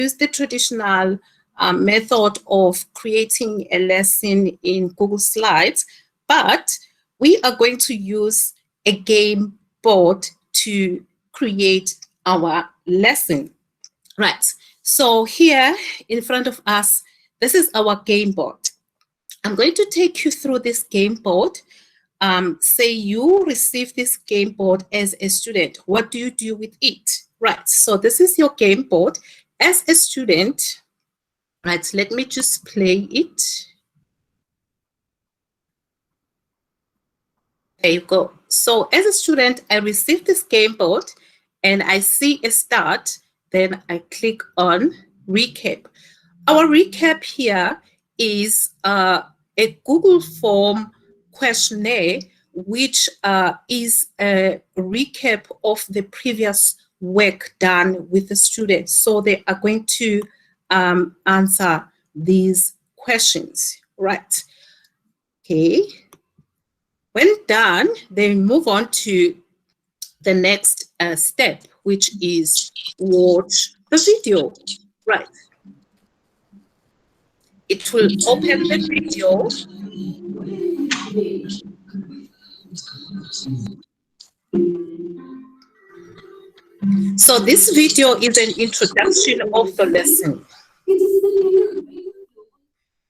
use the traditional method of creating a lesson in Google Slides, but we are going to use a game board to create our lesson. Right, so here in front of us, this is our game board. I'm going to take you through this game board. Say you receive this game board as a student. What do you do with it? Right, so this is your game board. As a student, right, let me just play it. There you go. So as a student, I receive this game board and I see a start. Then I click on recap. Our recap here is a Google form questionnaire, which is a recap of the previous work done with the students. So they are going to answer these questions, right? Okay. When done, they move on to the next step, which is watch the video, right? It will open the video. So this video is an introduction of the lesson.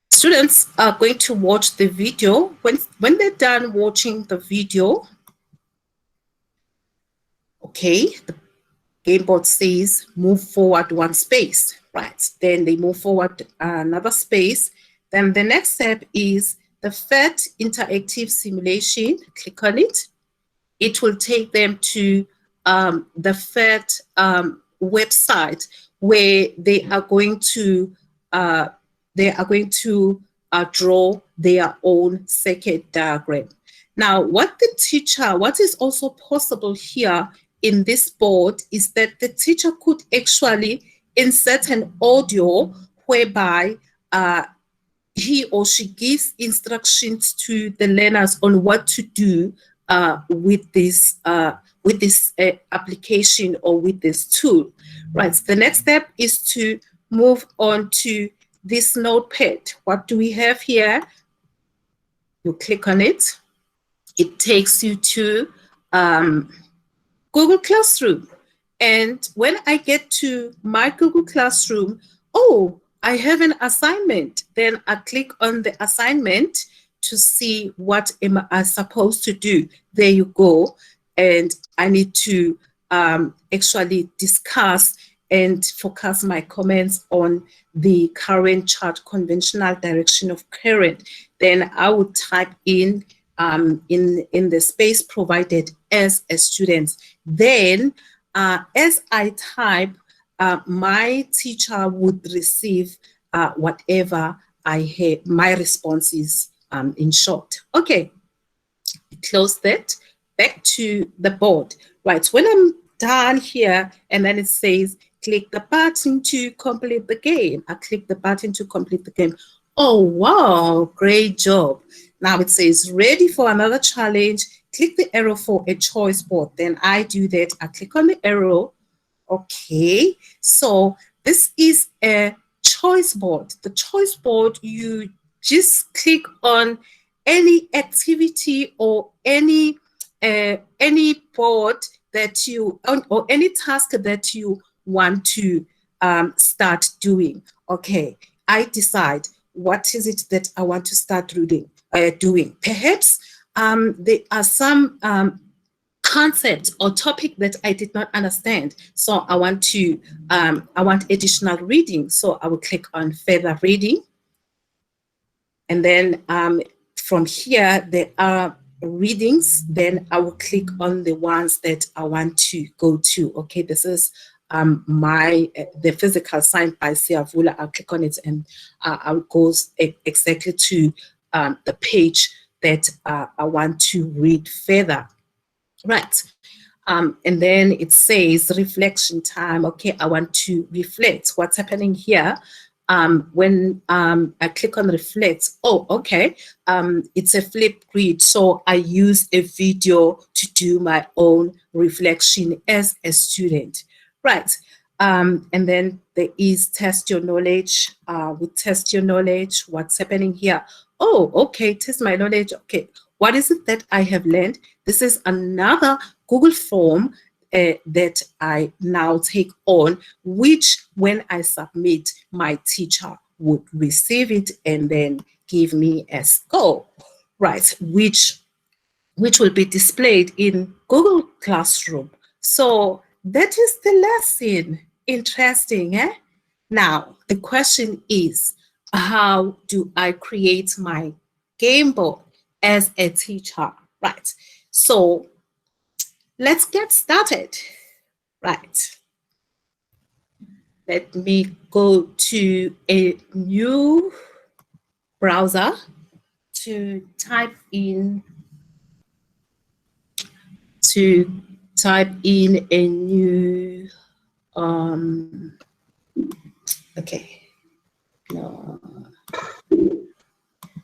Students are going to watch the video. When they're done watching the video, okay, the game board says move forward one space, right? Then they move forward another space. Then the next step is the PhET interactive simulation. Click on it. It will take them to the PhET website where they are going to draw their own circuit diagram. Now, what is also possible here in this board is that the teacher could actually insert an audio whereby he or she gives instructions to the learners on what to do with this application or with this tool, right? The next step is to move on to this notepad. What do we have here? You click on it. It takes you to Google Classroom. And when I get to my Google Classroom, oh, I have an assignment. Then I click on the assignment to see what am I supposed to do. There you go. And I need to actually discuss and focus my comments on the current chart conventional direction of current. Then I would type in the space provided as a student. Then as I type, my teacher would receive whatever I had, my responses in short. Okay, close that, back to the board. Right, when I'm done here, and then it says, click the button to complete the game. I click the button to complete the game. Oh, wow, great job. Now it says, ready for another challenge. Click the arrow for a choice board. Then I do that. I click on the arrow. Okay, so this is a choice board. The choice board, you just click on any activity or any board that you, or any task that you want to start doing. Okay, I decide what is it that I want to start doing. Perhaps there are some concept or topic that I did not understand. So I want additional reading. So I will click on further reading. And then from here, there are readings. Then I will click on the ones that I want to go to. Okay, this is the physical science by Siavula. I'll click on it and I'll go exactly to the page that I want to read further. Right. And then it says reflection time. Okay, I want to reflect what's happening here. When I click on reflect, oh, okay, it's a flip grid. So I use a video to do my own reflection as a student. Right. And then there is test your knowledge. We test your knowledge. What's happening here? Oh, okay, test my knowledge. Okay, what is it that I have learned? This is another Google form that I now take on, which when I submit, my teacher would receive it and then give me a score, right? Which will be displayed in Google Classroom. So that is the lesson. Interesting, eh? Now, the question is, how do I create my game board as a teacher, right? So let's get started, right? Let me go to a new browser to type in a new okay, no,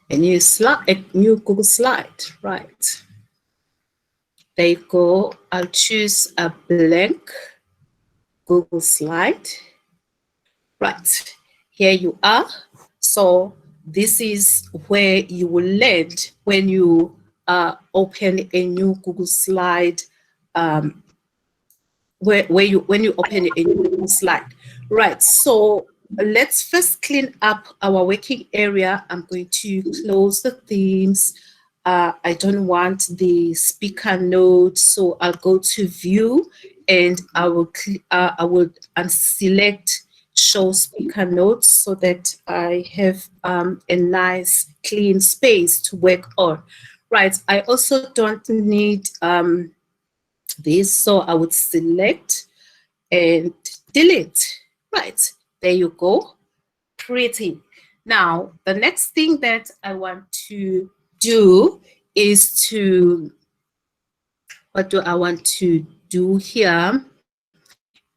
a new slide, a new Google slide, right? There you go. I'll choose a blank Google slide. Right, here you are. So this is where you will land when you open a new Google slide, when you open a new Google slide. Right, so let's first clean up our working area. I'm going to close the themes. I don't want the speaker note, so I'll go to view and I will unselect show speaker notes so that I have a nice clean space to work on. Right, I also don't need this, so I would select and delete. Right, there you go. Pretty. Now, the next thing that I want to do is to, what do I want to do here?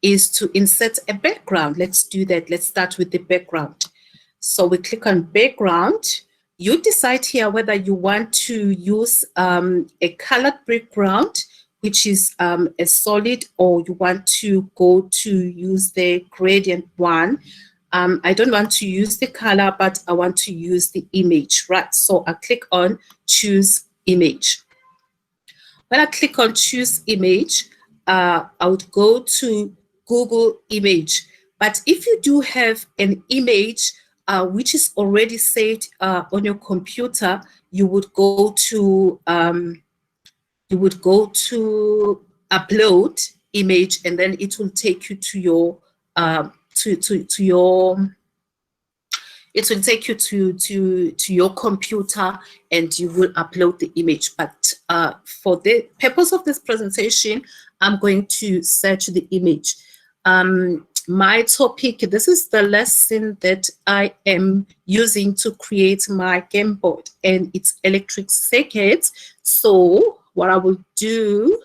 Is to insert a background. Let's do that. Let's start with the background. So we click on background. You decide here whether you want to use a colored background, which is a solid, or you want to go to use the gradient one. I don't want to use the color, but I want to use the image, right? So I click on choose image. When I click on choose image, I would go to Google image. But if you do have an image which is already saved on your computer, you would go to upload image, and then it will take you to your it will take you to your computer and you will upload the image. But for the purpose of this presentation, I'm going to search the image. My topic, this is the lesson that I am using to create my game board, and it's electric circuits. So what I will do,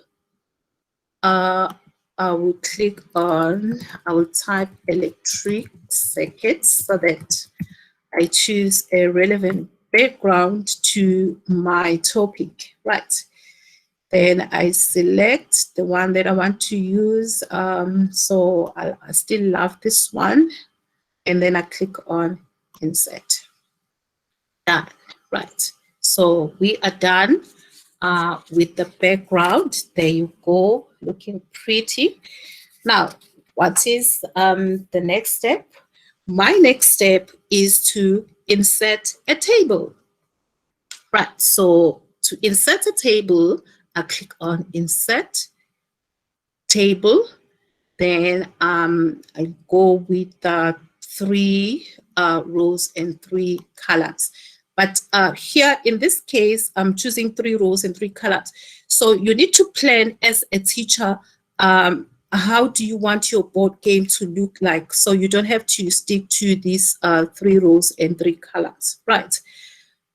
I will click on, I will type electric circuits so that I choose a relevant background to my topic, right? Then I select the one that I want to use. So I still love this one. And then I click on insert. Done, right? So we are done with the background. There you go, looking pretty. Now, what is the next step? My next step is to insert a table. Right, so to insert a table, I click on insert table. Then I go with 3 rows and 3 colors. But here in this case, I'm choosing 3 rows and 3 colors. So you need to plan as a teacher, how do you want your board game to look like? So you don't have to stick to these 3 rows and 3 colors, right?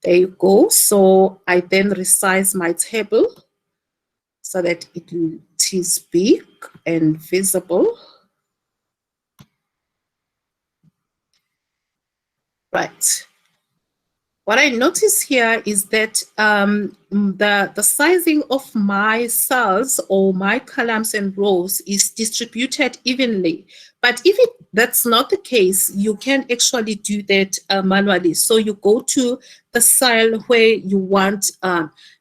There you go. So I then resize my table so that it is big and visible. Right. what I notice here is that the sizing of my cells or my columns and rows is distributed evenly. But if that's not the case, you can actually do that manually. So you go to the cell where you want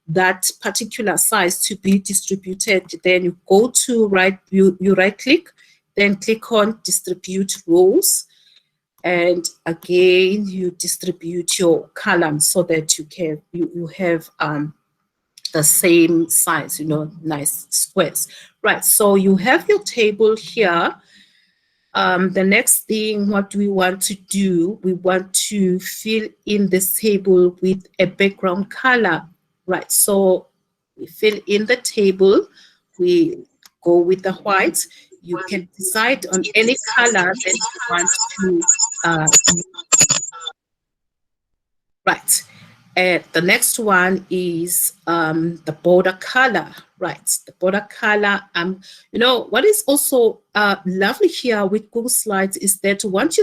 that particular size to be distributed. Then you go to you right click, then click on distribute rows. And again, you distribute your columns so that you have the same size, nice squares. Right, so you have your table here. The next thing, what do we want to do? We want to fill in this table with a background color. Right, so we fill in the table. We go with the white. You can decide on any color that you want to right. The next one is the border color, right? The border color. What is also lovely here with Google Slides is that once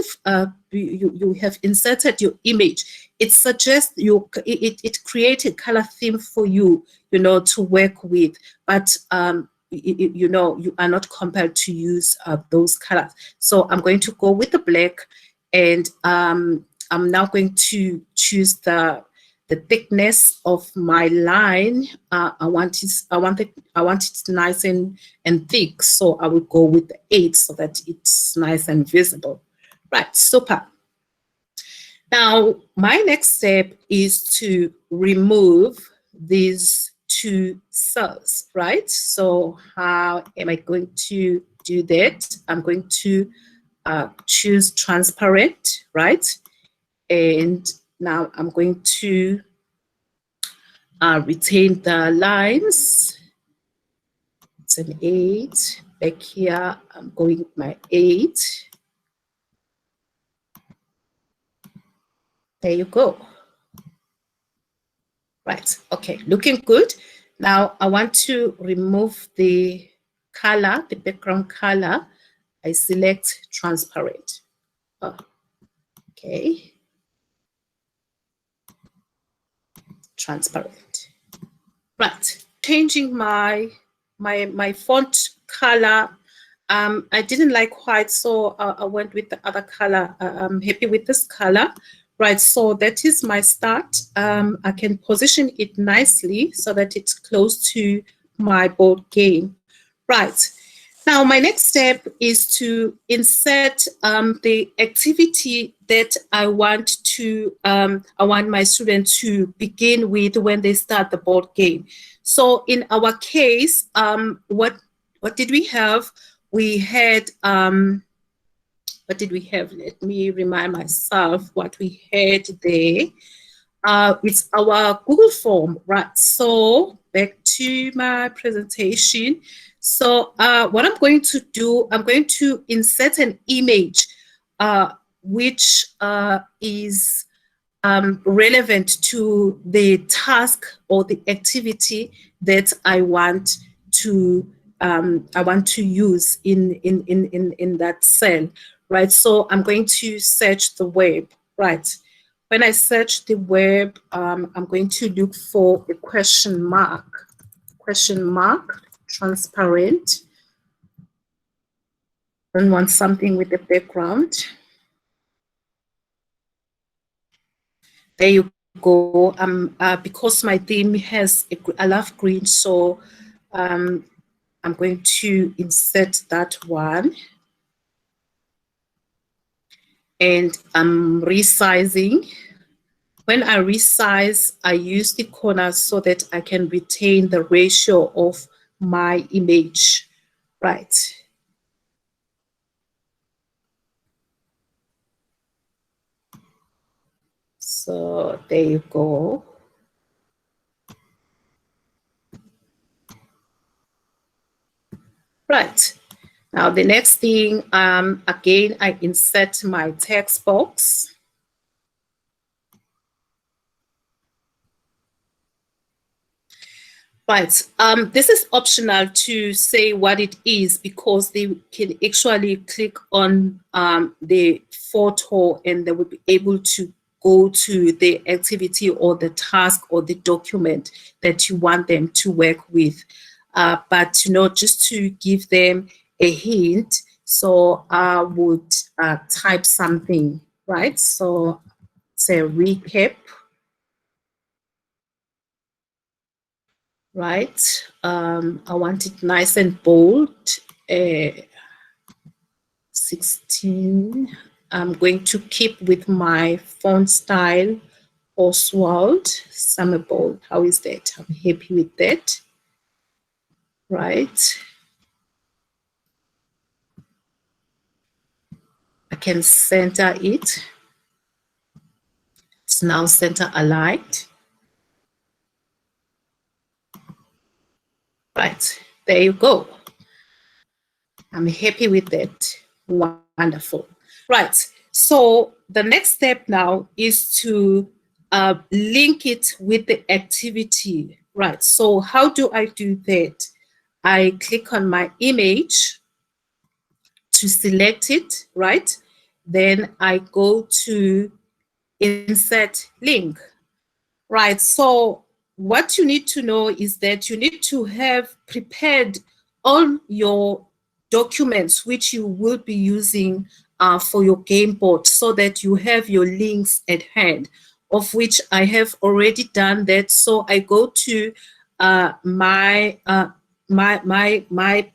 you have inserted your image, it suggests it creates a color theme for you, to work with. But you are not compelled to use those colors. So I'm going to go with the black, and I'm now going to choose the thickness of my line. I want it nice and thick, so I will go with the 8 so that it's nice and visible. Right, super. Now, my next step is to remove these 2 cells, right? So how am I going to do that? I'm going to choose transparent, right? And now I'm going to retain the lines. It's an 8. Back here, I'm going with my 8. There you go. Right, okay, looking good. Now I want to remove the color, the background color. I select transparent. Okay. Transparent. Right, changing my font color. I didn't like white, so I went with the other color. I'm happy with this color. Right, so that is my start. I can position it nicely so that it's close to my board game. Right, now my next step is to insert the activity that I want my students to begin with when they start the board game. So in our case, what did we have? We had what did we have? Let me remind myself what we had there. It's our Google form, right? So back to my presentation. So what I'm going to do, I'm going to insert an image which is relevant to the task or the activity that I want to use in that cell, right? So I'm going to search the web, right? When I search the web, I'm going to look for a question mark, transparent. I don't want something with the background. There you go. Because my theme has I love green, so I'm going to insert that one. And I'm resizing. When I resize, I use the corners so that I can retain the ratio of my image, right? So there you go. Right. Now the next thing, again, I insert my text box. Right. This is optional to say what it is because they can actually click on the photo and they will be able to go to the activity or the task or the document that you want them to work with. But, just to give them a hint, so I would type something, right? So say recap, right? I want it nice and bold. 16. I'm going to keep with my font style, Oswald Summer Bold. How is that? I'm happy with that. Right. I can center it. It's now center aligned. Right. There you go. I'm happy with that. Wonderful. Right. So the next step now is to link it with the activity. Right. So how do I do that? I click on my image to select it, right? Then I go to insert link, right? So what you need to know is that you need to have prepared all your documents which you will be using for your game board, so that you have your links at hand, of which I have already done that. So I go to my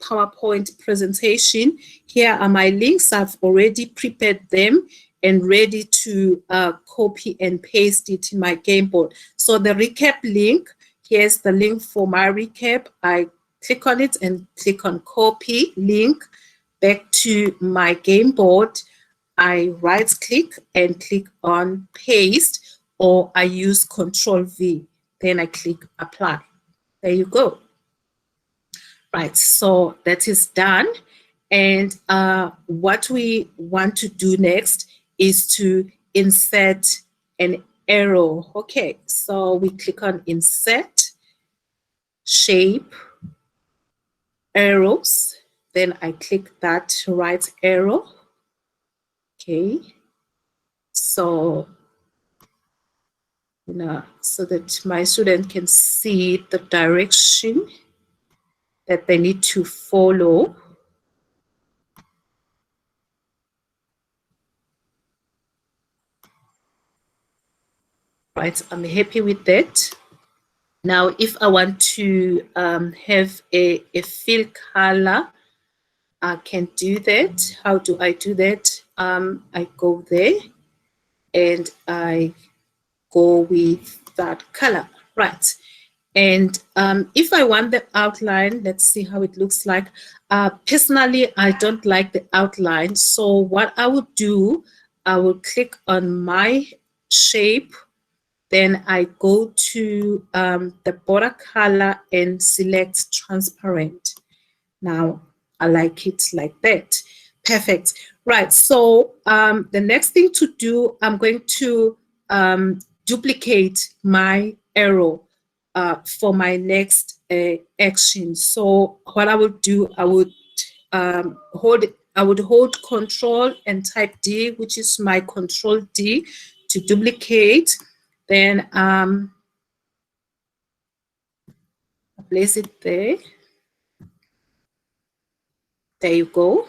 PowerPoint presentation. Here are my links. I've already prepared them and ready to copy and paste it in my game board. So the recap link, here's the link for my recap. I click on it and click on copy link back to my game board. I right click and click on paste, or I use Control V. Then I click apply. There you go. Right, so that is done. And what we want to do next is to insert an arrow. Okay, so we click on insert, shape, arrows. Then I click that right arrow. Okay, so so that my student can see the direction that they need to follow. Right, I'm happy with that. Now, if I want to have a fill color, I can do that. How do I do that? I go there and I go with that color, right? And if I want the outline, let's see how it looks like. Personally, I don't like the outline. So what I would do, I will click on my shape. Then I go to the border color and select transparent. Now I like it like that. Perfect. Right. So the next thing to do, I'm going to duplicate my arrow for my next action. So what I would do, I would hold Control and type D, which is my Control D, to duplicate. Then place it there. There you go.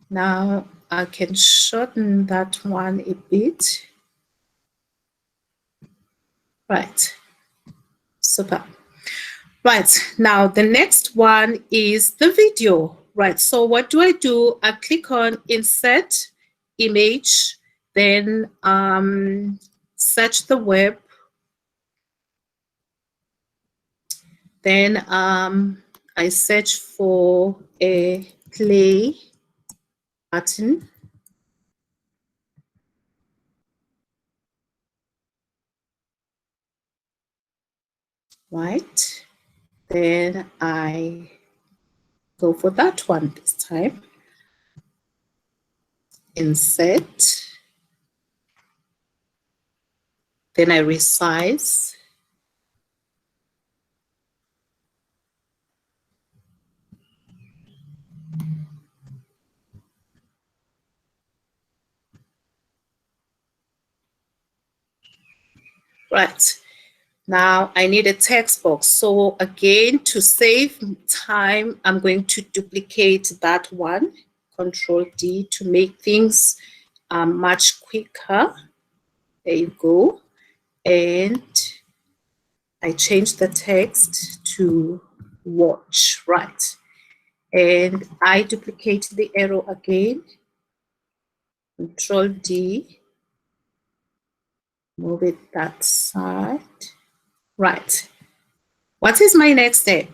Now I can shorten that one a bit. Right. Super. Right. Now the next one is the video. Right. So what do? I click on insert image, then search the web. Then I search for a play button. Right. Then I go for that one this time. Insert. Then I resize. Right. Now I need a text box. So again, to save time, I'm going to duplicate that one. Control D to make things much quicker. There you go. And I change the text to watch, right? And I duplicate the arrow again. Control D, move it that side. Right. What is my next step?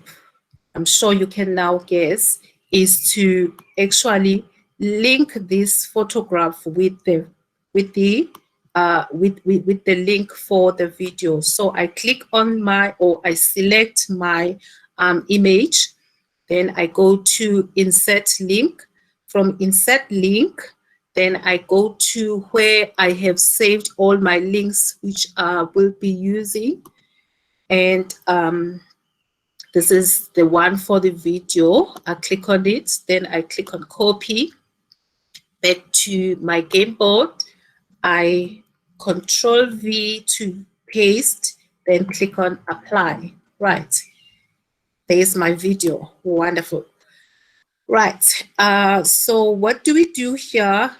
I'm sure you can now guess, is to actually link this photograph with the with the link for the video. So I click on my, or I select my image, then I go to insert link. From insert link, then I go to where I have saved all my links which I will be using, and this is the one for the video. I click on it, then I click on copy back to my game board. I Control V to paste, then click on apply. Right, there's my video. Wonderful. Right, so what do we do here?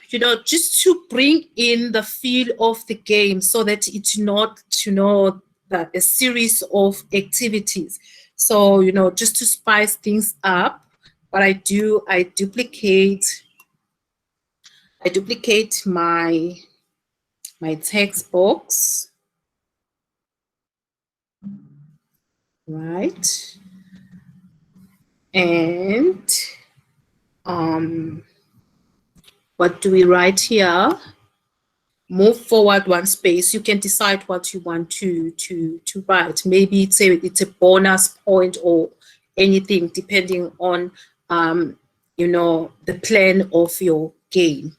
Just to bring in the feel of the game so that it's not, a series of activities. So, just to spice things up, what I do, I duplicate my text box, right? And what do we write here? Move forward one space. You can decide what you want to write. Maybe it's a bonus point or anything, depending on the plan of your game.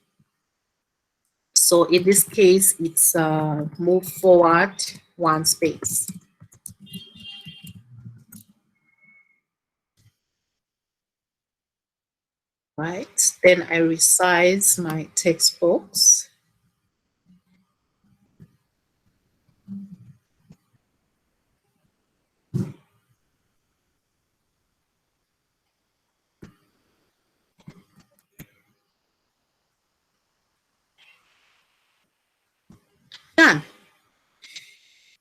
So in this case, it's move forward one space. Right, then I resize my text box. Done.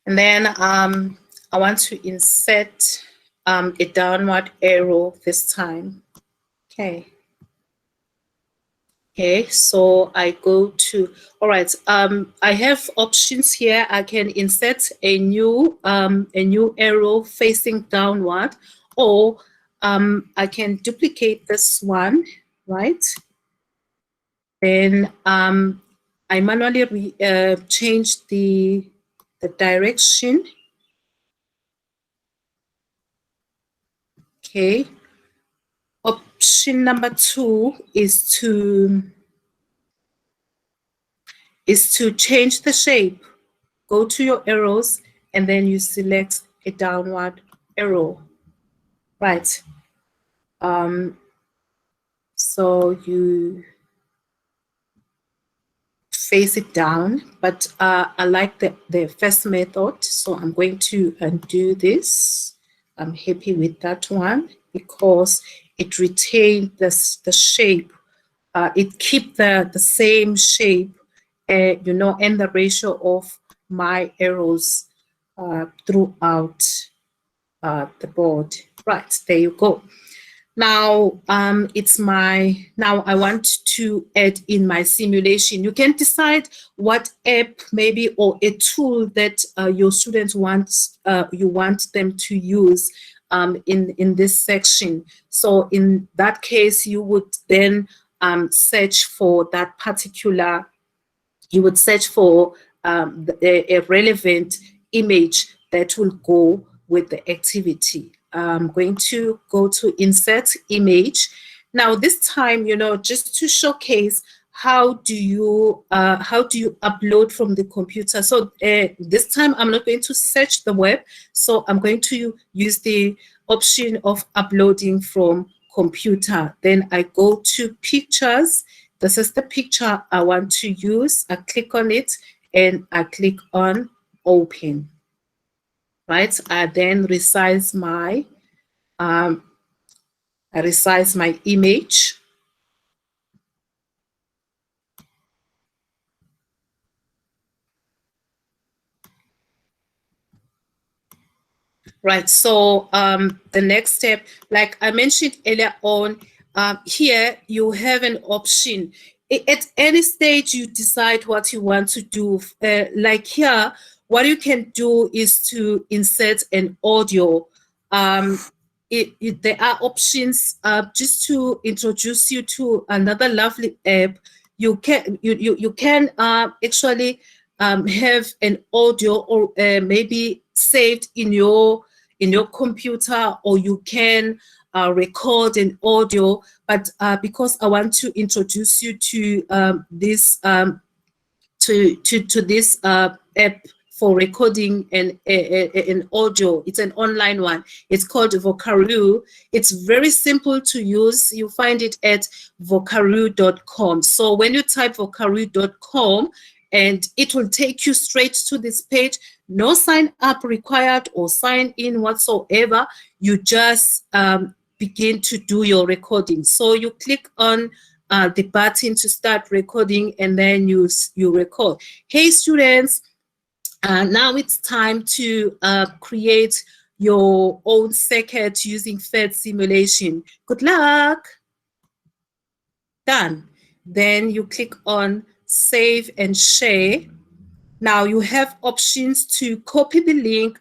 And then I want to insert a downward arrow this time. Okay. Okay, so I go to, all right, I have options here. I can insert a new arrow facing downward, or I can duplicate this one, right? Then I manually change the direction. Okay. Option number 2 is to change the shape. Go to your arrows and then you select a downward arrow. Right. So you face it down, but I like the first method, so I'm going to undo this. I'm happy with that one because it retained the shape. It keep the same shape, and the ratio of my arrows throughout the board. Right, there you go. Now now I want to add in my simulation. You can decide what app maybe or a tool that your students you want them to use in this section. So in that case, you would then search for that particular, you would search for a relevant image that will go with the activity. I'm going to go to insert image. Now this time, just to showcase how do you upload from the computer. So this time I'm not going to search the web. So I'm going to use the option of uploading from computer. Then I go to pictures. This is the picture I want to use. I click on it and I click on open. Right? I then resize my image. Right. So the next step, like I mentioned earlier on, here you have an option. At any stage you decide what you want to do. Like here, what you can do is to insert an audio. There are options. Just to introduce you to another lovely app, you can actually have an audio or maybe saved in your computer, or you can record an audio. But because I want to introduce you to this to this app for recording an audio. It's an online one. It's called Vocaroo. It's very simple to use. You find it at vocaroo.com. So when you type vocaroo.com, and it will take you straight to this page. No sign up required or sign in whatsoever. You just begin to do your recording. So you click on the button to start recording, and then you record. Hey students, now it's time to create your own circuit using FED simulation. Good luck. Done. Then you click on save and share. Now you have options to copy the link.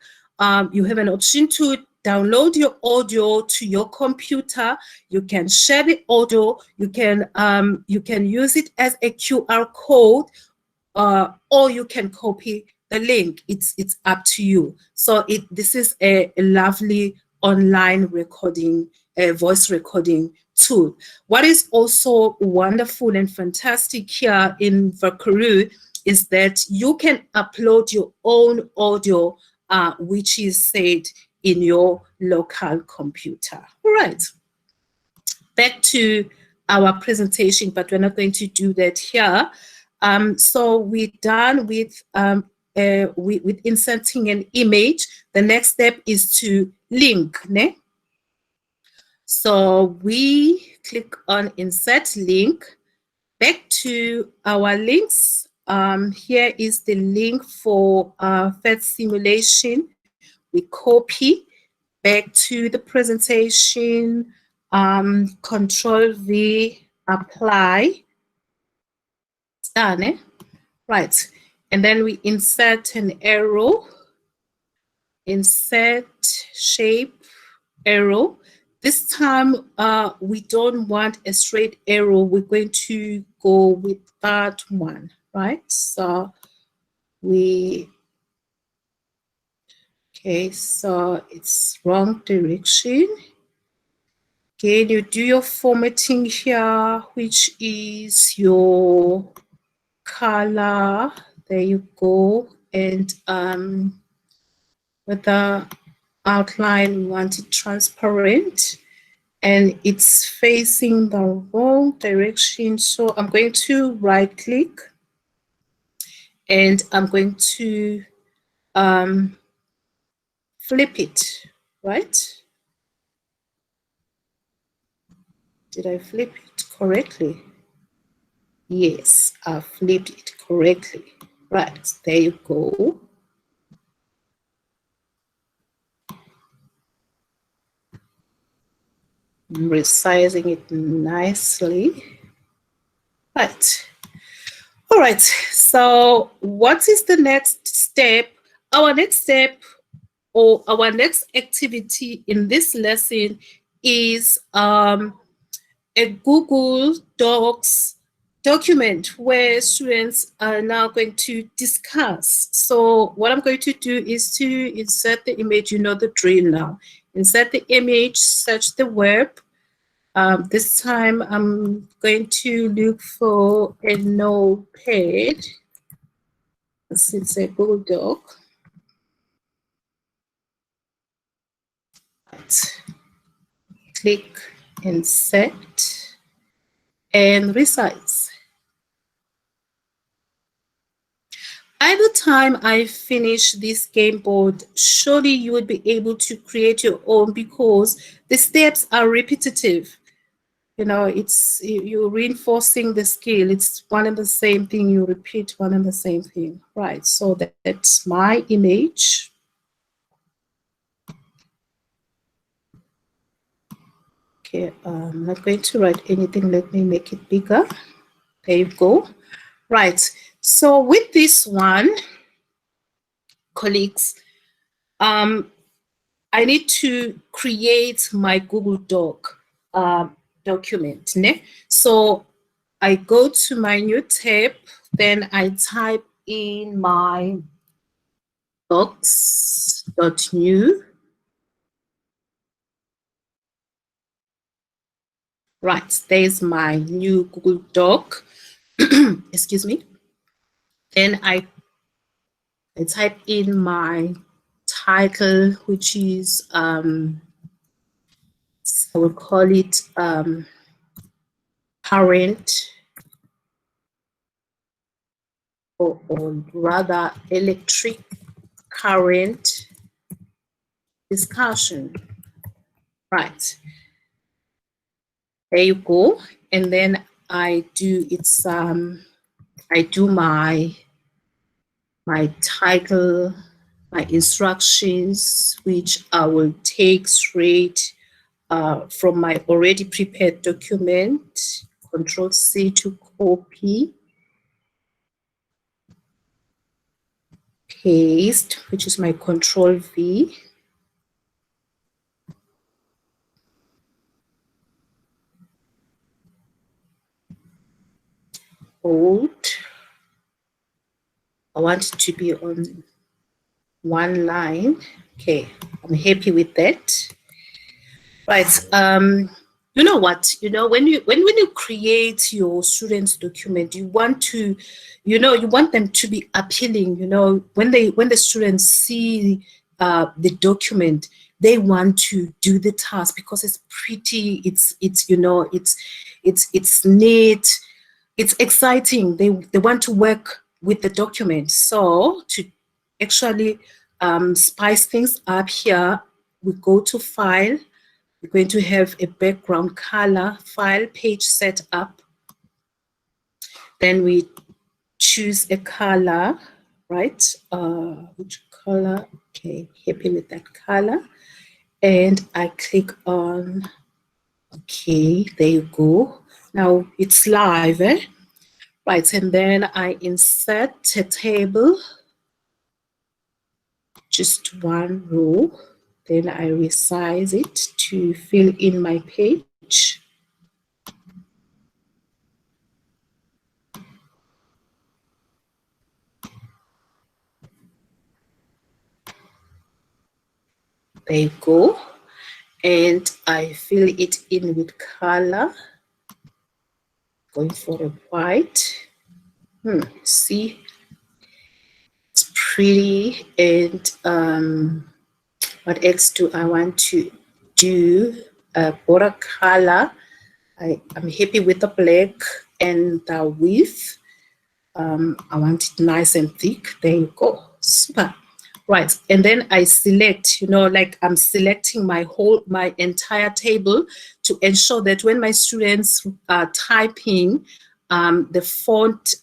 You have an option to download your audio to your computer. You can share the audio. You can use it as a QR code, or you can copy the link. It's up to you. So this is a lovely online recording, voice recording tool. What is also wonderful and fantastic here in Vocaroo is that you can upload your own audio, which is saved in your local computer. All right. Back to our presentation, but we're not going to do that here. So we're done with inserting an image. The next step is to link. Ne? So we click on insert link. Back to our links. Here is the link for FED simulation. We copy back to the presentation, Control V, apply. It's done, eh? Right. And then we insert an arrow, insert shape, arrow. This time, we don't want a straight arrow. We're going to go with that one, right? So okay, so it's wrong direction. Again, you do your formatting here, which is your color. There you go. And with the outline, we want it transparent, and it's facing the wrong direction. So I'm going to right click, and I'm going to flip it, right? Did I flip it correctly? Yes, I flipped it correctly. Right, there you go. I'm resizing it nicely. Right. All right, so what is the next step? Our next step, or our next activity in this lesson, is a Google Docs document where students are now going to discuss. So what I'm going to do is to insert the image. You know the drill now. Insert the image, search the web. This time I'm going to look for a notepad. It's a Google Doc. Right. Click insert and resize. I by the time I finish this game board, surely you would be able to create your own because the steps are repetitive. You know, you're reinforcing the skill. It's one and the same thing. You repeat one and the same thing. Right, so that's my image. Okay, I'm not going to write anything. Let me make it bigger. There you go. Right, so with this one, colleagues, I need to create my Google Doc document. Ne? So I go to my new tab, then I type in my docs.new. Right, there's my new Google Doc. Excuse me. Then I type in my title, which is, I will call it current, or rather electric current discussion. Right. There you go. And then I do my title, my instructions, which I will take straight from my already prepared document. Control C to copy. Paste, which is my Control V. Hold. I want it to be on one line. Okay, I'm happy with that. Right. You know what? You know, when you create your students' document, you want to, you want them to be appealing. You know, when the students see the document, they want to do the task because it's pretty. It's neat. It's exciting. They want to work with the document. So to actually spice things up here, we go to File. We're going to have a background color, File, Page Setup. Then we choose a color, right? Which color? Okay, happy with that color. And I click on, okay, there you go. Now it's live, eh? Right, and then I insert a table, just one row. Then I resize it to fill in my page. There you go. And I fill it in with color. Going for a white. See, it's pretty. And what else do I want to do? Border color. I'm happy with the black and the width. I want it nice and thick. There you go. Super. Right, and then I select, like I'm selecting my entire table to ensure that when my students are typing, the font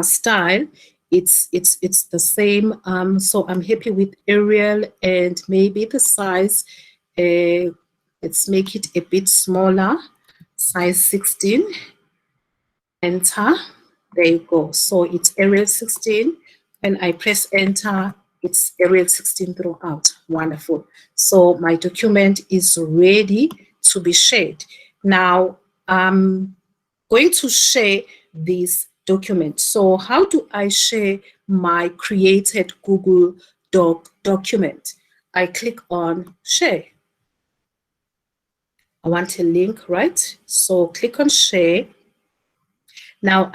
style, it's the same. So I'm happy with Arial, and maybe the size. Let's make it a bit smaller, size 16. Enter. There you go. So it's Arial 16. When I press enter, it's Arial 16 throughout. Wonderful. So my document is ready to be shared. Now I'm going to share this document. So how do I share my created Google Doc document? I click on share. I want a link, right? So click on share. Now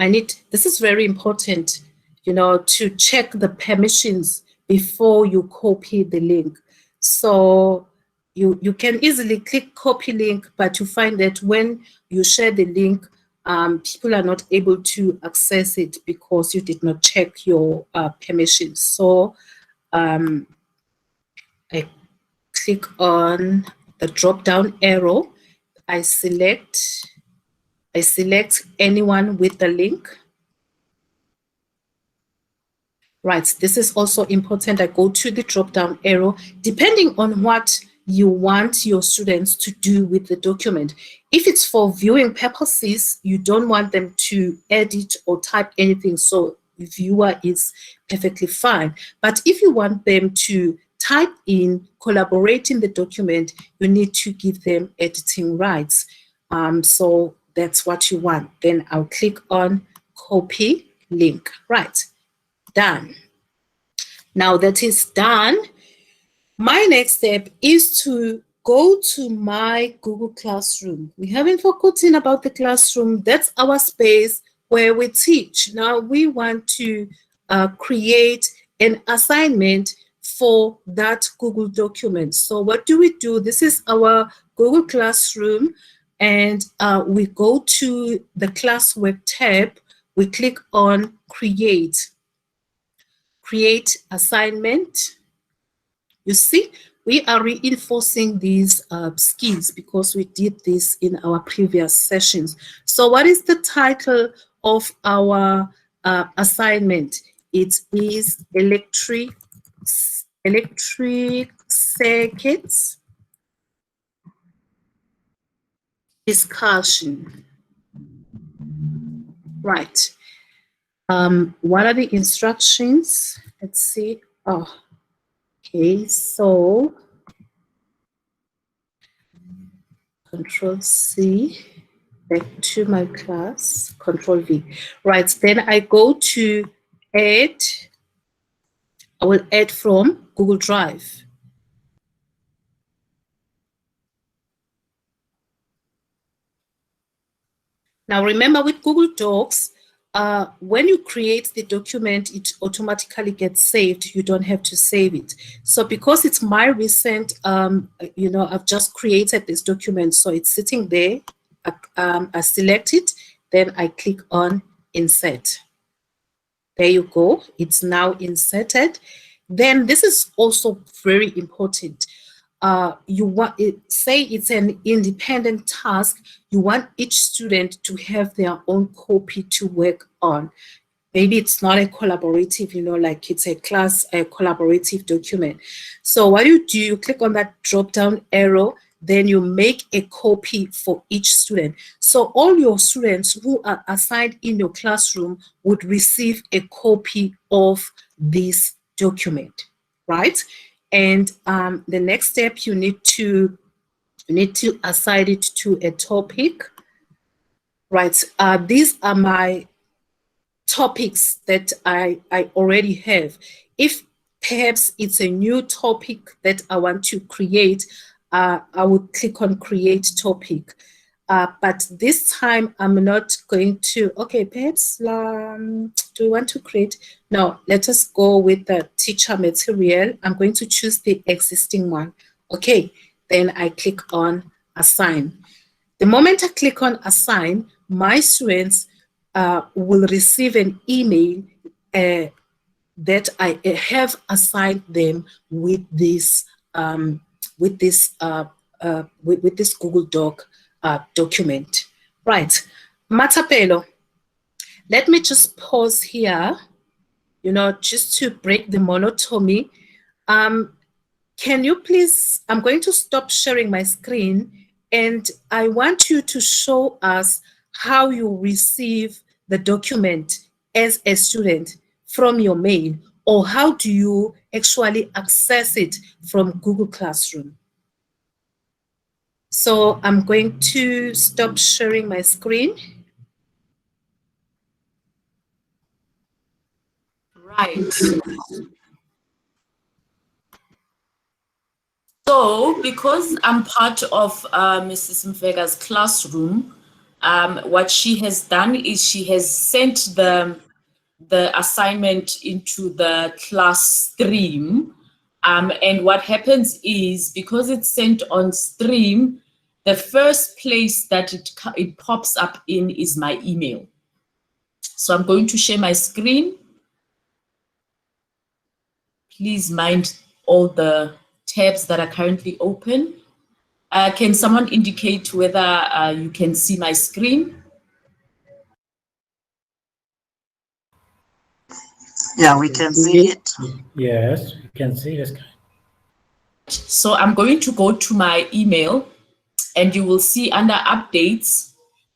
this is very important, to check the permissions before you copy the link. So you can easily click copy link, but you find that when you share the link, people are not able to access it because you did not check your permissions. So I click on the drop down arrow. I select anyone with the link. Right, this is also important. I go to the drop down arrow, depending on what you want your students to do with the document. If it's for viewing purposes, you don't want them to edit or type anything, so viewer is perfectly fine. But if you want them to type in, collaborate in the document, you need to give them editing rights. So that's what you want. Then I'll click on copy link. Right. Done. Now that is done, my next step is to go to my Google Classroom. We haven't forgotten about the classroom. That's our space where we teach. Now we want to create an assignment for that Google document. So what do? This is our Google Classroom, and we go to the classwork tab. We click on create assignment. You see, we are reinforcing these skills because we did this in our previous sessions. So what is the title of our assignment? It is electric circuits discussion. Right. What are the instructions? Let's see. Oh, okay. So Control C, back to my class, Control V. Right. Then I go to add. I will add from Google Drive. Now remember, with Google Docs, when you create the document, it automatically gets saved. You don't have to save it. So because it's my recent, I've just created this document, so it's sitting there. I select it, then I click on Insert. There you go. It's now inserted. Then this is also very important. You want it, say it's an independent task, you want each student to have their own copy to work on. Maybe it's not a collaborative, like it's a collaborative document. So what you do, you click on that drop down arrow, then you make a copy for each student. So all your students who are assigned in your classroom would receive a copy of this document, right? And the next step, you need to assign it to a topic, right? These are my topics that I already have. If perhaps it's a new topic that I want to create, I would click on create topic. But this time I'm not going to, okay, perhaps, do we want to create? No, let us go with the teacher material. I'm going to choose the existing one. Okay, then I click on assign. The moment I click on assign, my students will receive an email that I have assigned them with this Google Doc document. Right, Matapelo. Let me just pause here, just to break the monotony. Can you please? I'm going to stop sharing my screen, and I want you to show us how you receive the document as a student from your mail, or how do you actually access it from Google Classroom. So I'm going to stop sharing my screen. Right. So because I'm part of Mrs. Mvega's classroom, what she has done is she has sent the assignment into the class stream. And what happens is, because it's sent on stream, the first place that it pops up in is my email. So I'm going to share my screen. Please mind all the tabs that are currently open. Can someone indicate whether you can see my screen? Yeah, we can see it. Yes, we can see this. So I'm going to go to my email, and you will see under updates,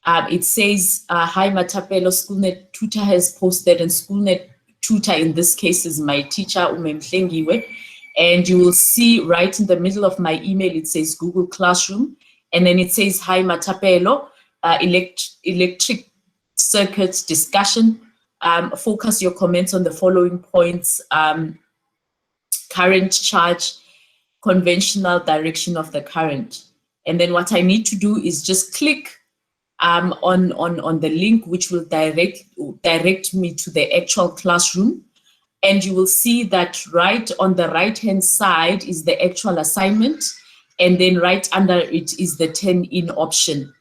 it says, hi Matapelo, SchoolNet Tutor has posted, and SchoolNet Tutor in this case is my teacher, Umemhlengiwe. And you will see right in the middle of my email, it says Google Classroom. And then it says, hi Matapelo, electric circuits discussion. Focus your comments on the following points: current charge, conventional direction of the current. And then what I need to do is just click on the link, which will direct me to the actual classroom. And you will see that right on the right-hand side is the actual assignment. And then right under it is the turn-in option.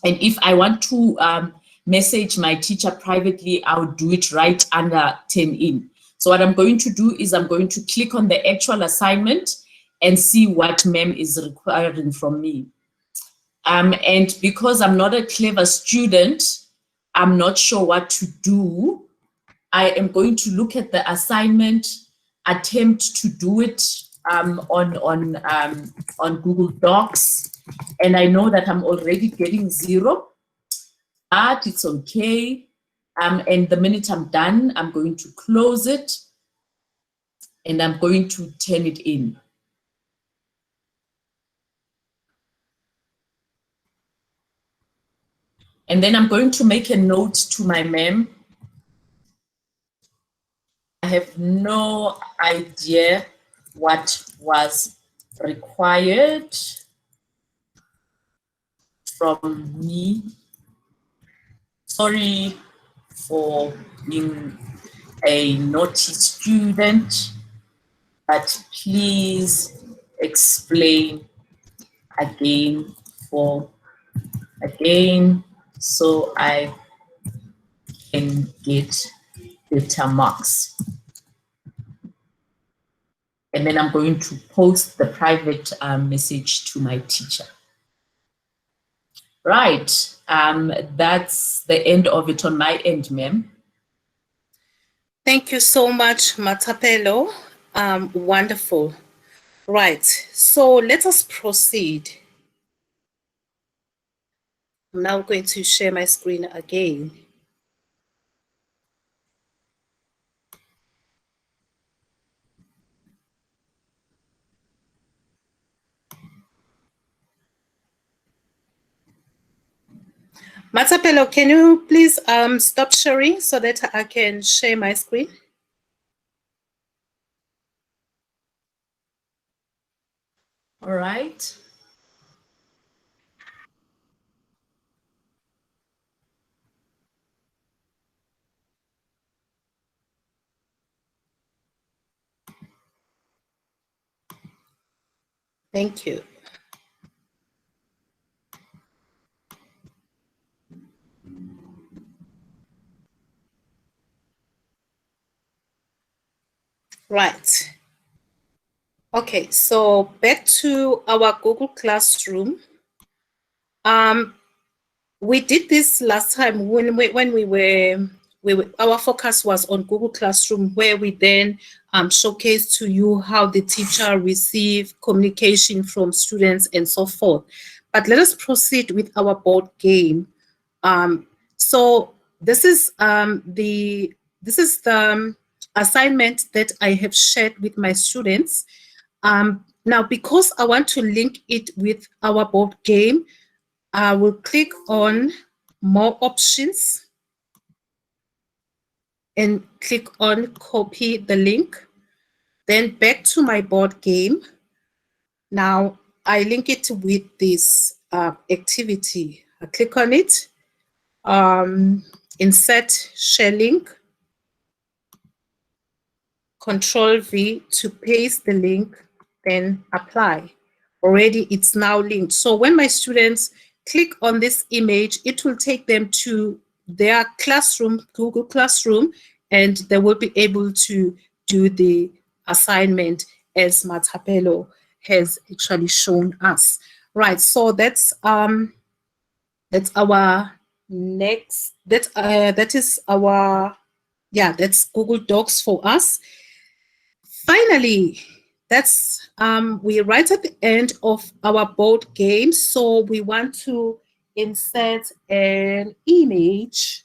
And if I want to message my teacher privately, I'll do it right under turn-in. So what I'm going to do is I'm going to click on the actual assignment and see what MEM is requiring from me. And because I'm not a clever student, I'm not sure what to do. I am going to look at the assignment, attempt to do it on Google Docs, and I know that I'm already getting 0, but it's okay. And the minute I'm done, I'm going to close it, and I'm going to turn it in. And then I'm going to make a note to my MEM. I have no idea what was required from me. Sorry for being a naughty student, but please explain again so I can get better marks. And then I'm going to post the private message to my teacher. Right, that's the end of it on my end, ma'am. Thank you so much, Matapelo. Wonderful. Right, so let us proceed. I'm now going to share my screen again. Matapelo, can you please stop sharing so that I can share my screen? All right. Thank you. Right. Okay, so back to our Google Classroom. We did this last time when we were our focus was on Google Classroom, where we then showcased to you how the teacher receives communication from students and so forth. But let us proceed with our board game. So this is the assignment that I have shared with my students. Now, because I want to link it with our board game, I will click on More Options and click on Copy the link. Then back to my board game. Now, I link it with this activity. I click on it, Insert Share Link, Control V to paste the link, then apply. already it's now linked. So when my students click on this image, it will take them to their classroom, Google Classroom, and they will be able to do the assignment as Matapelo has actually shown us. Right, so that's our next, that is our, yeah, that's Google Docs for us. Finally, that's we're right at the end of our board game. So we want to insert an image,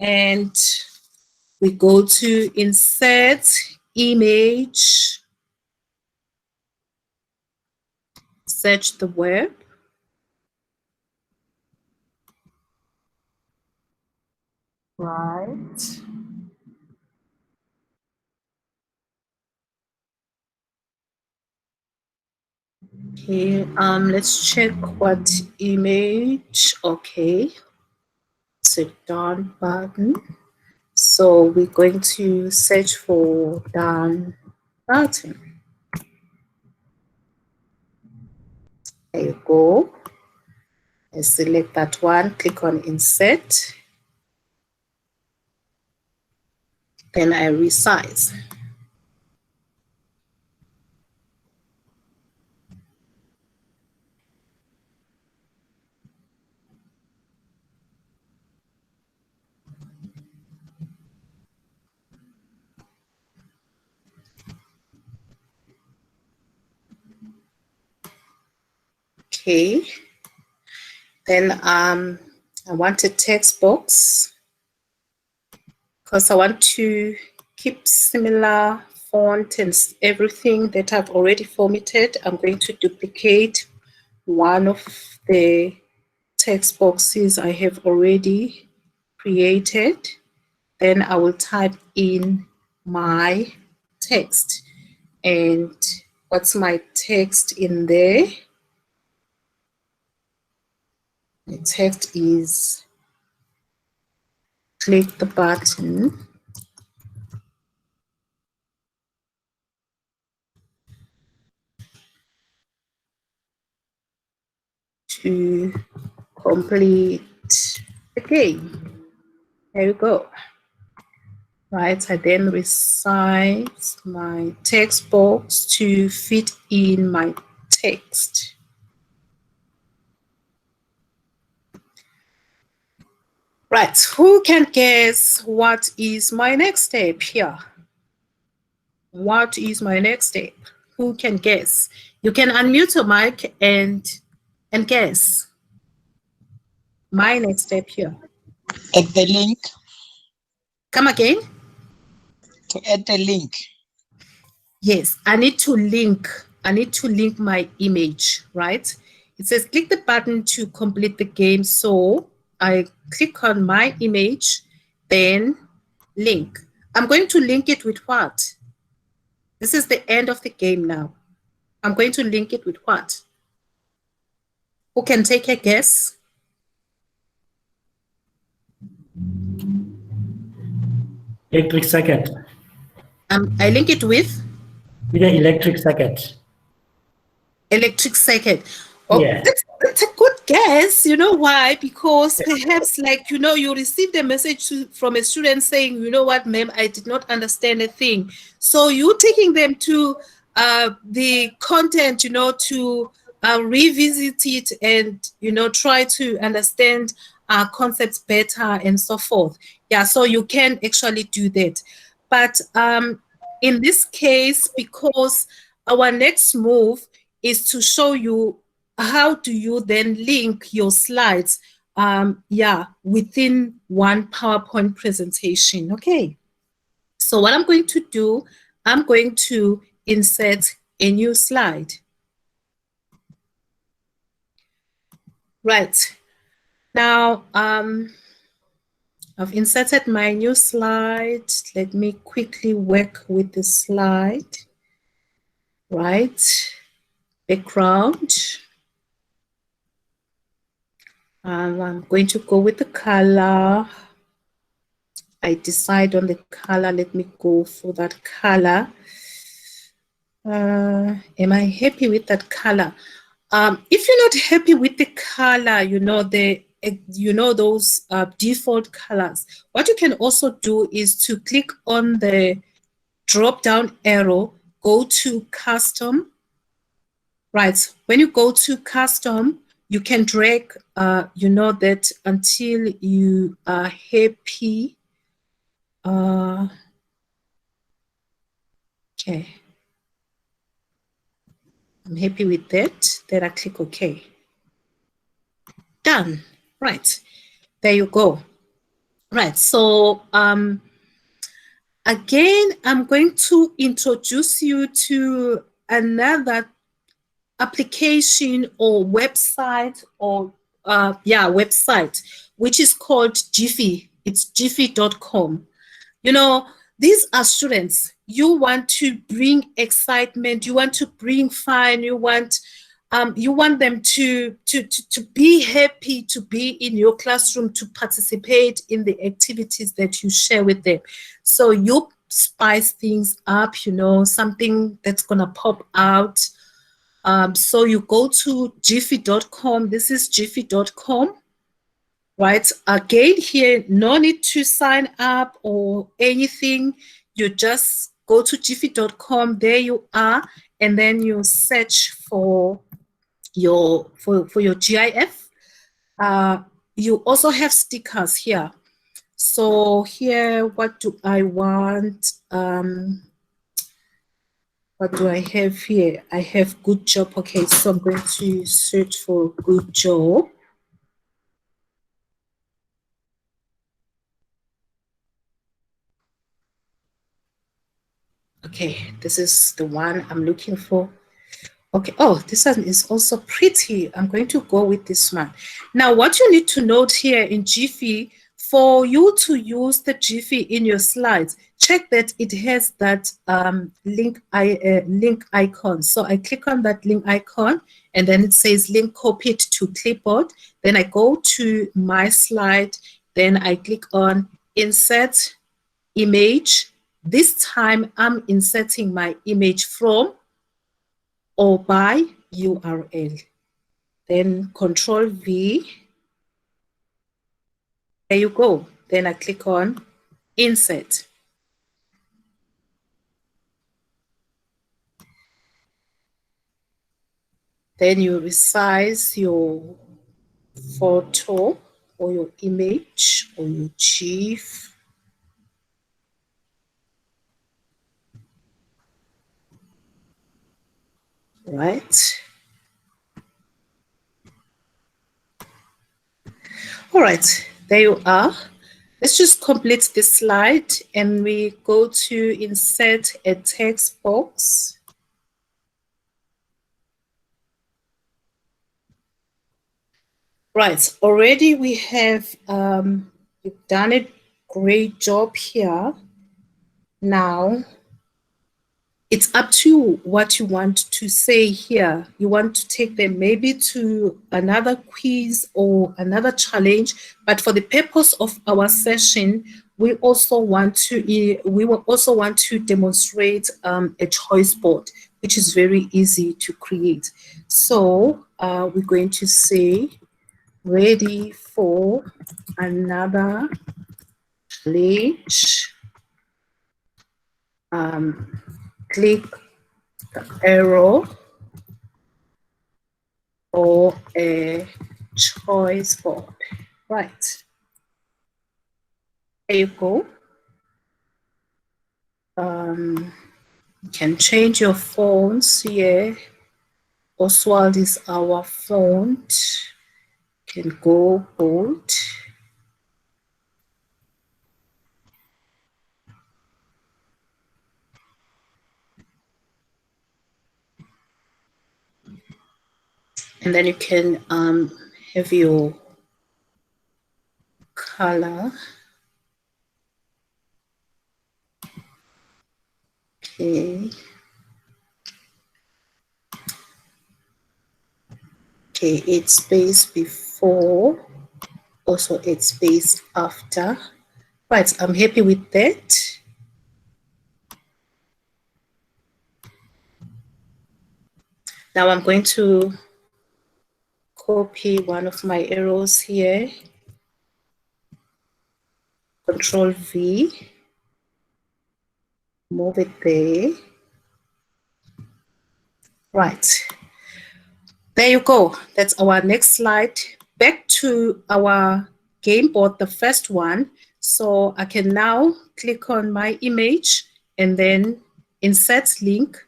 and we go to insert image, search the word. Right. Okay, let's check what image. Okay, it's a done button. So we're going to search for done button. There you go. I select that one, click on insert. Then I resize. Okay. Then I want a text box because I want to keep similar font and everything that I've already formatted. I'm going to duplicate one of the text boxes I have already created. Then I will type in my text. And what's my text in there? The text is click the button to complete the game. There you go. Right, I then resize my text box to fit in my text. Right, who can guess what is my next step here? What is my next step? Who can guess? You can unmute your mic and guess. My next step here. Add the link. Come again? To add the link. Yes, I need to link my image, right? It says click the button to complete the game. So I click on my image, then link. I'm going to link it with what? This is the end of the game now. I'm going to link it with what? Who can take a guess? Electric circuit. I link it with With an electric circuit. electric circuit. Oh, Yeah. that's a good guess. You know why? Because perhaps, like, you know, you received a message from a student saying, you know what, ma'am, I did not understand a thing. So you taking them to the content, you know, to revisit it and, you know, try to understand concepts better and so forth. Yeah, so you can actually do that. But in this case, because our next move is to show you how do you then link your slides within one PowerPoint presentation. Okay, so what I'm going to do, I'm going to insert a new slide. Right, now I've inserted my new slide. Let me quickly work with the slide. Right, background. I'm going to go with the color. I decide on the color. Let me go for that color. Am I happy with that color? If you're not happy with the color, those default colors, what you can also do is to click on the drop down arrow, go to custom. Right, when you go to custom, you can drag, that until you are happy. Okay. I'm happy with that. Then I click OK. Done. Right. There you go. Right. So again, I'm going to introduce you to another application or website website, which is called Jiffy. It's jiffy.com. These are students. You want to bring excitement, you want to bring fun, you want them to be happy to be in your classroom, to participate in the activities that you share with them. So you spice things up, something that's gonna pop out. So you go to jiffy.com. This is jiffy.com. Right, again here, no need to sign up or anything. You just go to jiffy.com. There you are, and then you search for your GIF. You also have stickers here. So here, what do I want? What do I have here? I have good job. Okay, so I'm going to search for good job. Okay, this is the one I'm looking for. Okay, oh, this one is also pretty. I'm going to go with this one. Now, what you need to note here in Jiffy, for you to use the Jiffy in your slides, check that it has that link icon. So I click on that link icon, and then it says link copied to clipboard. Then I go to my slide, then I click on insert image. This time I'm inserting my image from or by URL. Then Control V. There you go. Then I click on insert. Then you resize your photo or your image or your GIF. Right. All right, there you are. Let's just complete this slide and we go to insert a text box. Right, already we have you've done a great job here. Now, it's up to you what you want to say here. You want to take them maybe to another quiz or another challenge, but for the purpose of our session, we will also want to demonstrate a choice board, which is very easy to create. So we're going to say, ready for another challenge. Click the arrow or a choice board. Right. There you go. You can change your fonts here. Oswald is our font. Can go bold. And then you can have your color. Okay. Okay, 8 space before, also 8 space after. Right, I'm happy with that. Now I'm going to copy one of my arrows here, Control V, move it there. Right, there you go. That's our next slide. Back to our game board, the first one. So I can now click on my image and then insert link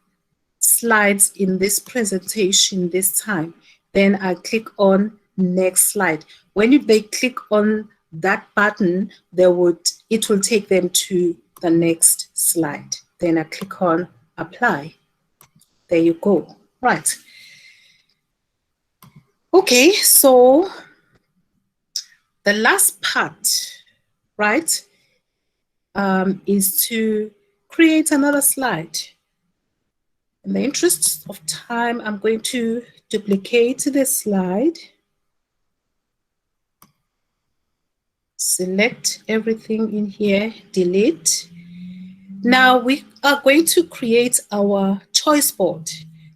slides in this presentation this time. Then I click on next slide. When they click on that button, it will take them to the next slide. Then I click on apply. There you go. Right. Okay, so the last part, right, is to create another slide. In the interest of time, I'm going to duplicate the slide, select everything in here, delete. Now we are going to create our choice board.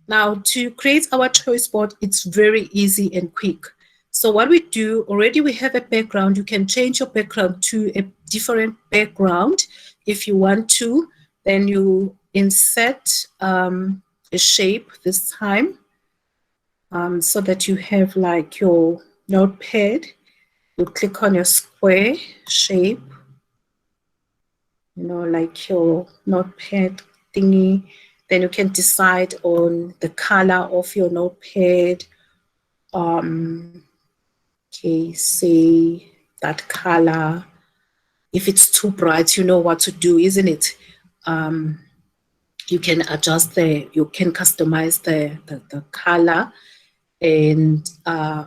Now to create our choice board, it's very easy and quick. So what we do, already we have a background. You can change your background to a different background if you want to. Then you insert a shape this time so that you have like your notepad. You click on your square shape, you know, like your notepad thingy. Then you can decide on the color of your notepad. Okay, say that color. If it's too bright, you know what to do, isn't it? You can adjust you can customize the color. And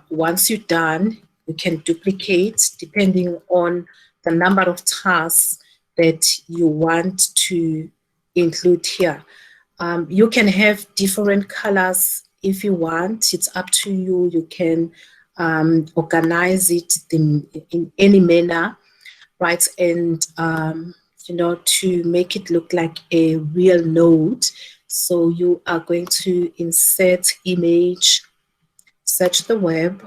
once you're done, you can duplicate depending on the number of tasks that you want to include here. You can have different colors if you want. It's up to you. You can organize it in any manner, right? And you know, to make it look like a real node. So you are going to insert image, search the web,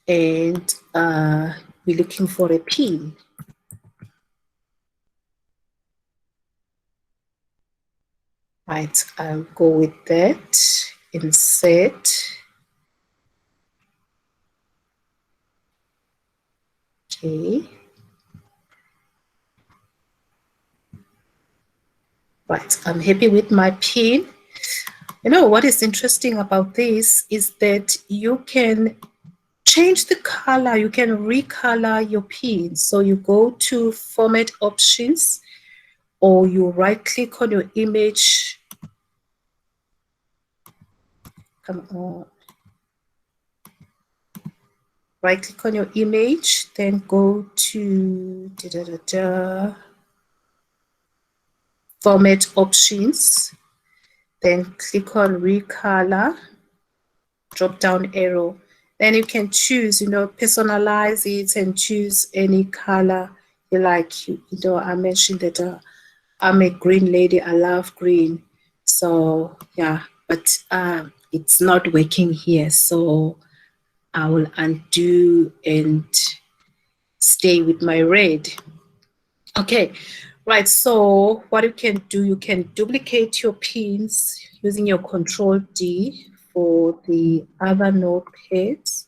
and we're looking for a pin. Right, I'll go with that, insert. Okay. Right, I'm happy with my pin. You know, what is interesting about this is that you can change the color, you can recolor your pin. So you go to format options, or you right click on your image. Come on. Right click on your image, then go to format options, then click on recolor, drop down arrow. Then you can choose, you know, personalize it and choose any color you like. You know, I mentioned that I'm a green lady, I love green. So yeah, but it's not working here. So I will undo and stay with my red. Okay, right, so what you can do, you can duplicate your pins using your Control D for the other notepads.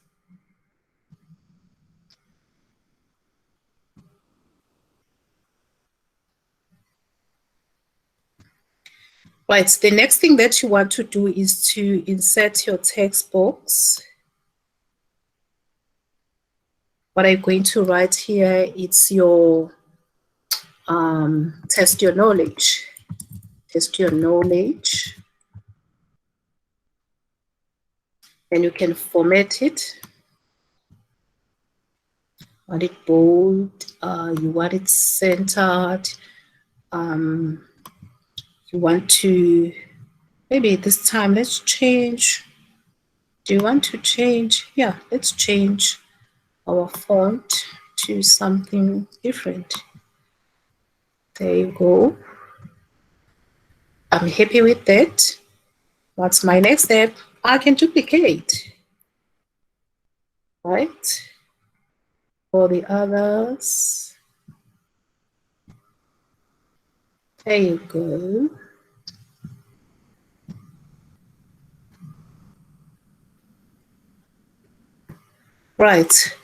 Right, the next thing that you want to do is to insert your text box. What I'm going to write here, it's your test your knowledge. Test your knowledge. And you can format it. Want it bold, you want it centered, you want to, maybe this time let's change. Do you want to change? Yeah, let's change our font to something different. There you go. I'm happy with that. What's my next step? I can duplicate, right? For the others, there you go. Right.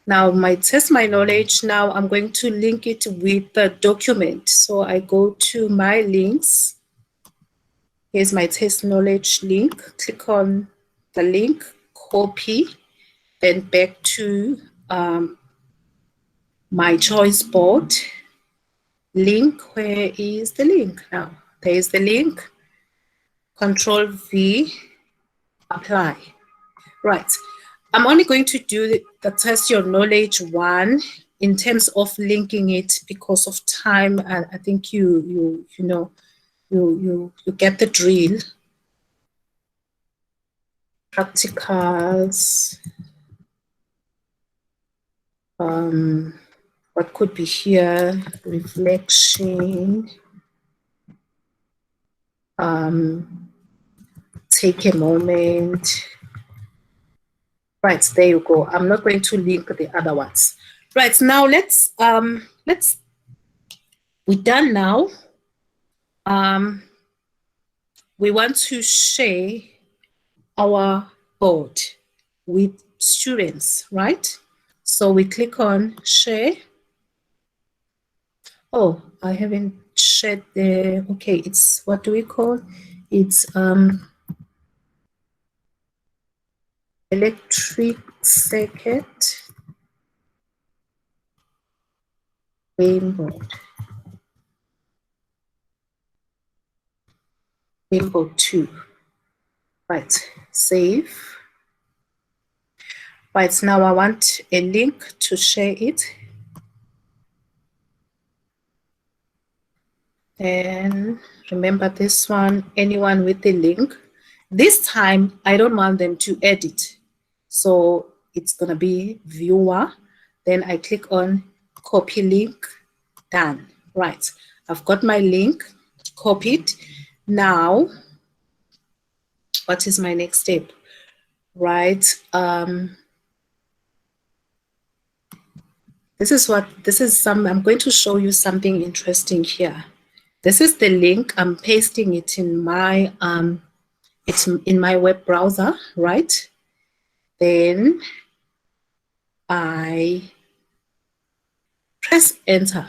Now my test my knowledge. Now I'm going to link it with the document. So I go to my links. Here's my test knowledge link. Click on the link, copy, then back to my choice board. Link, where is the link now? There is the link. Control V, apply. Right. I'm only going to do the test your knowledge one in terms of linking it because of time, and I think you know you get the drill. Practicals. What could be here? Reflection. Take a moment. Right, there you go. I'm not going to link the other ones. Right, now we're done now. We want to share our board with students, right? So we click on share. Oh, I haven't shared the, okay, it's, what do we call? It's electric circuit mainboard. Mainboard 2. Right, save. Right, now I want a link to share it. And remember this one, anyone with the link. This time, I don't want them to edit. So it's gonna be viewer. Then I click on copy link, done. Right, I've got my link copied. Now, what is my next step? Right, I'm going to show you something interesting here. This is the link. I'm pasting it in my it's in my web browser, right? Then I press enter.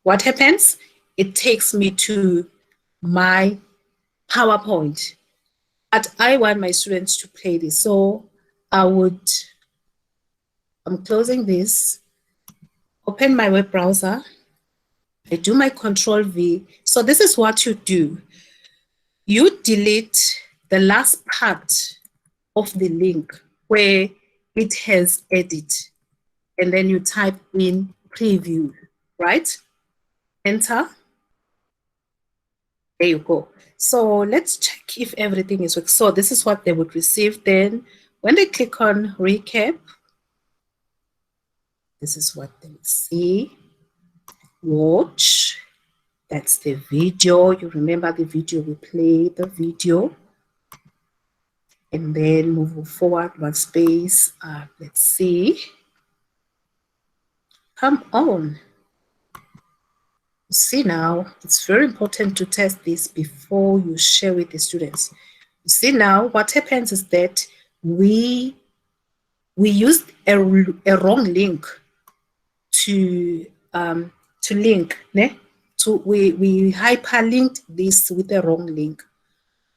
What happens? It takes me to my PowerPoint. But I want my students to play this. So I'm closing this, open my web browser, I do my Control V. So this is what you do. You delete the last part of the link where it has edit, and then you type in preview, right? Enter. There you go. So let's check if everything is working. So this is what they would receive then. When they click on recap, this is what they would see. Watch. That's the video. You remember the video, we play the video. And then move forward one space. Let's see. Come on. See now, it's very important to test this before you share with the students. See now, what happens is that we used a wrong link to link. Ne? We hyperlinked this with a wrong link,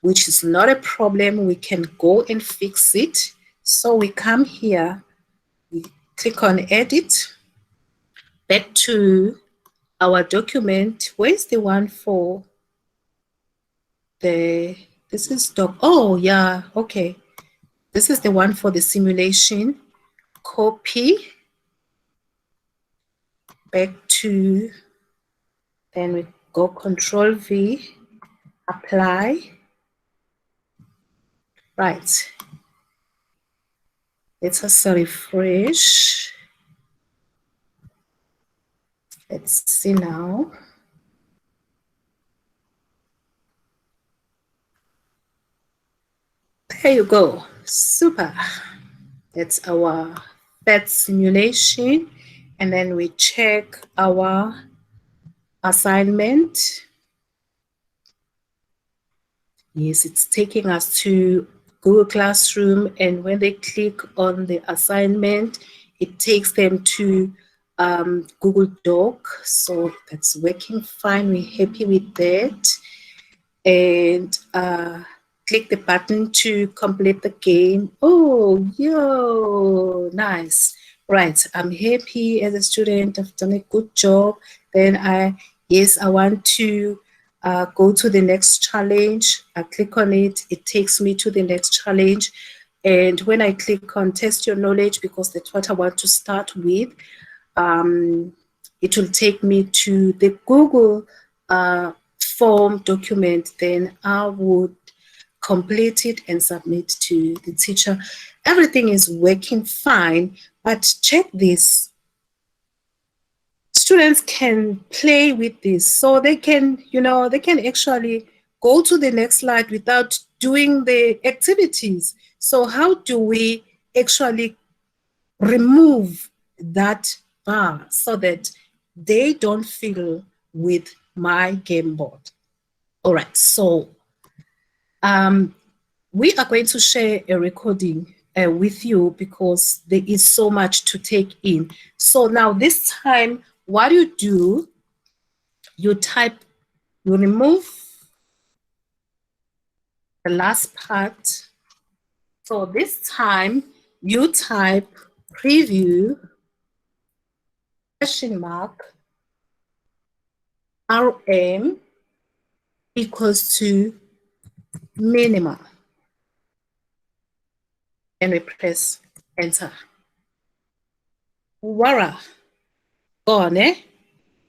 which is not a problem. We can go and fix it. So we come here, we click on edit, back to our document. Where's the one for this is doc, oh yeah, okay. This is the one for the simulation. Copy, back to, then we go Control V, apply. Right. Let's just refresh. Let's see now. There you go. Super. That's our PhET simulation. And then we check our assignment. Yes, it's taking us to Google Classroom. And when they click on the assignment, it takes them to Google Doc. So that's working fine. We're happy with that. And click the button to complete the game. Oh, yo, nice. Right, I'm happy as a student. I've done a good job. Then yes, I want to go to the next challenge. I click on it. It takes me to the next challenge. And when I click on test your knowledge, because that's what I want to start with, it will take me to the Google form document. Then I would complete it and submit to the teacher. Everything is working fine, but check this. Students can play with this, so they can, they can actually go to the next slide without doing the activities. So how do we actually remove that bar so that they don't fiddle with my game board? All right, so we are going to share a recording with you because there is so much to take in. So now this time, what you do, you remove the last part. So this time you type preview $RM equals to minimum. And we press enter. Voila, gone, eh?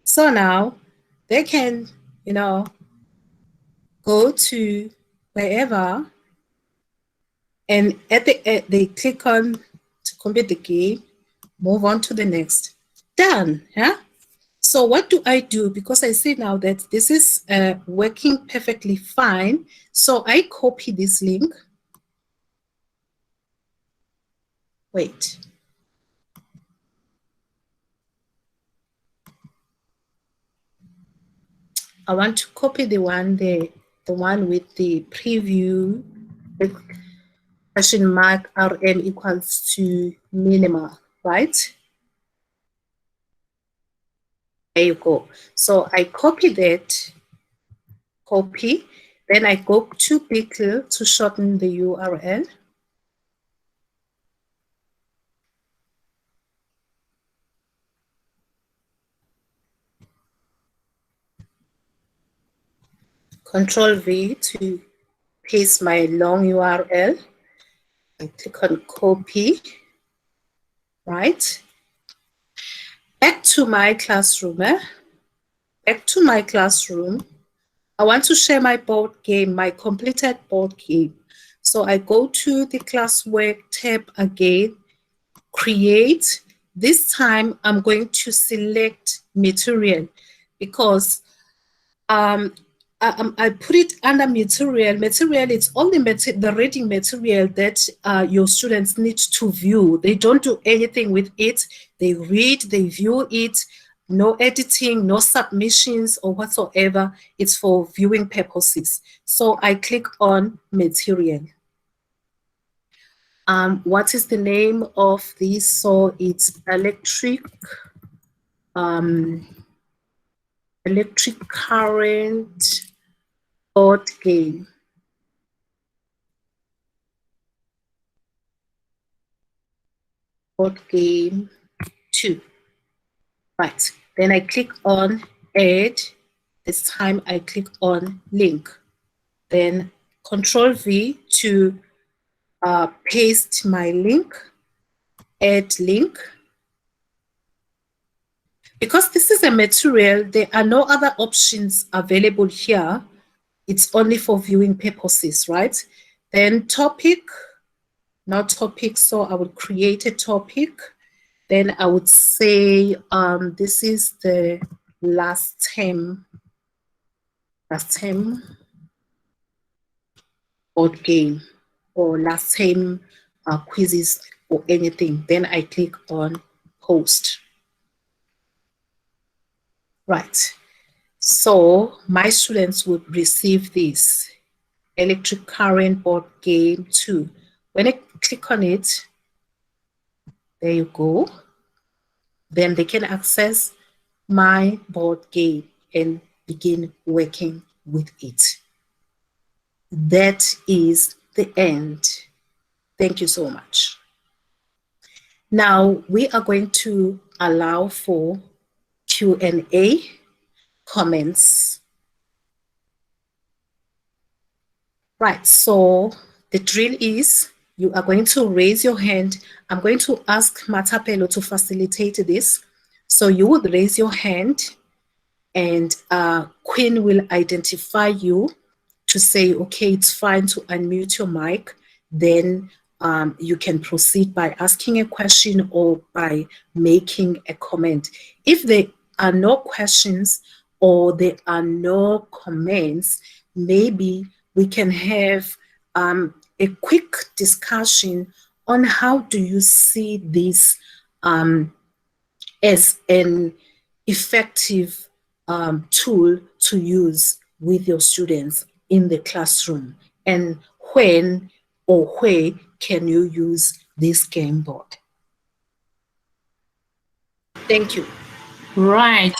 So now they can, go to wherever, and at the end, they click on to complete the game, move on to the next. Done, yeah? So what do I do? Because I see now that this is working perfectly fine. So I copy this link. Wait. I want to copy the one there, the one with the preview, $RM equals to minimal, right? There you go. So I copy that, copy, then I go to Pickle to shorten the URL. Control V to paste my long URL. I click on copy, right? Back to my classroom. Back to my classroom. I want to share my board game, my completed board game. So I go to the classwork tab again, create. This time I'm going to select material because I put it under material. Material, it's only the reading material that your students need to view. They don't do anything with it. They read, they view it, no editing, no submissions or whatsoever. It's for viewing purposes. So I click on material. What is the name of this? So it's electric current board game. Board game 2. Right. Then I click on add. This time I click on link. Then Control V to paste my link. Add link. Because this is a material, there are no other options available here. It's only for viewing purposes, right? Then topic, not topic, so I would create a topic. Then I would say this is the last term board game. or last time quizzes or anything. Then I click on post. Right. So my students would receive this electric current board game 2. When I click on it, there you go. Then they can access my board game and begin working with it. That is the end. Thank you so much. Now we are going to allow for Q&A, comments. Right, so the drill is you are going to raise your hand. I'm going to ask Matapelo to facilitate this. So you would raise your hand and Queen will identify you to say, okay, it's fine to unmute your mic. Then you can proceed by asking a question or by making a comment. If there are no questions or there are no comments, maybe we can have a quick discussion on how do you see this as an effective tool to use with your students in the classroom, and when or where can you use this game board? Thank you. Right.